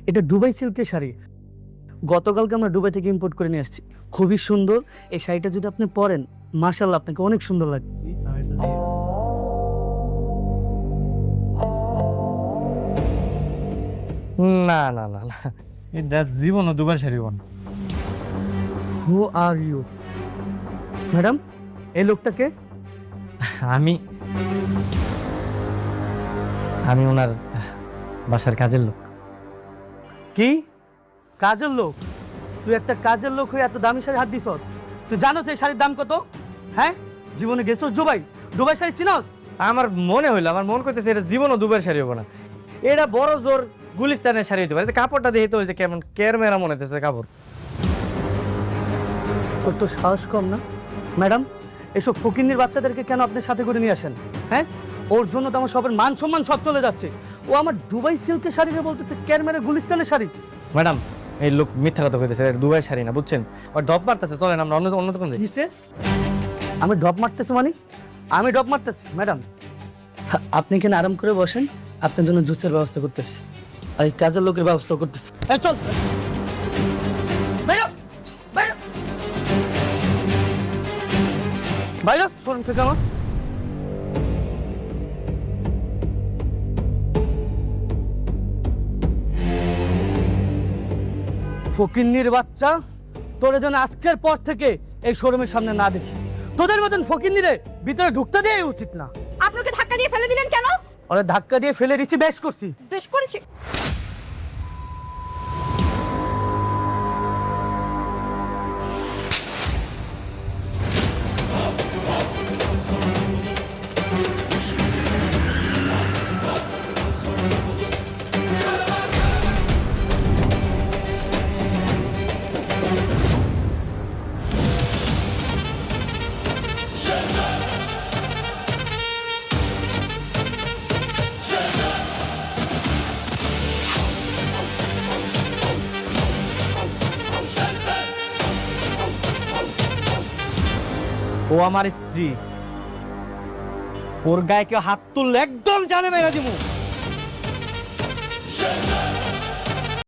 এটা দুবাই সিল্কের শাড়ি। গতকালকে আমরা দুবাই থেকে ইম্পোর্ট করে নিয়ে আসছি। খুবই সুন্দর। এই শাড়িটা যদি আপনি পরেন, মাশাআল্লাহ আপনাকে অনেক সুন্দর লাগবে। না না না না, এটা জীবনও দুবার সারিব না। হু আর ইউ? ম্যাডাম, এই লোকটাকে? আমি আমি ওনার বাসার কাজের লোক। কি কাজের লোক? তুই একটা কাজের লোক হয়ে এত দামি শাড়ি হাত দিছস? তুই জানোস এই শাড়ির দাম কত? হ্যাঁ, জীবনে গেছস দুবাই? দুবাই শাড়ি চিনস? আমার মনে হইলো, আমার মন করতেছে এটা জীবনও দুবার শাড়ি হবো না। এটা বড় জোর গুলিস্তানের শাড়ি হতে পারে। যে কাপড়টা দেখে তো হয়েছে কেমন কেরমেরা মনে হতেছে কাপড়। তোর তো সাহস কম না? ম্যাডাম, এসব ফকিন্নির বাচ্চাদেরকে কেন আপনার সাথে করে নিয়ে আসেন? হ্যাঁ, ওর জন্য তো আমার সবার মান সম্মান সব চলে যাচ্ছে। ও আমার দুবাই সিল্কের শাড়িরে বলতেছে ক্যারমেরা গুলিস্তানের শাড়ি। ম্যাডাম, এই লোক মিথ্যা কথা কইতেছে, এটা দুবার শাড়ি না, বুঝছেন? ওর ধপ মারতেছে, চলেন আমরা অন্য অন্য দোকানে যাই। কিসে? আমি ড্রপ মারতেছি মানে? আমি ড্রপ মারতেছি? ম্যাডাম, আপনি এখানে আরাম করে বসেন, আপনার জন্য জুসের ব্যবস্থা করতেছি, আর এই কাজের লোকের ব্যবস্থা করতেছি। এই চল বাইরে, বাইরে, বাইরে শোরুম থেকে আমার। ফকিন্নির বাচ্চা, তোর জন্য আজকের পর থেকে এই শোরুমের সামনে না দেখি। তোদের মতন ফকিন্নিরে ভিতরে ঢুকতে দেওয়াই উচিত না। আপনাকে ধাক্কা দিয়ে ফেলে দিলেন কেন? ওরা ধাক্কা দিয়ে ফেলে দিছি, বেশ করছি। বেশ করেছি। ও আমার স্ত্রী, ওর গায়ে কেউ হাত তুললে একদম জানে মেরা দিমু।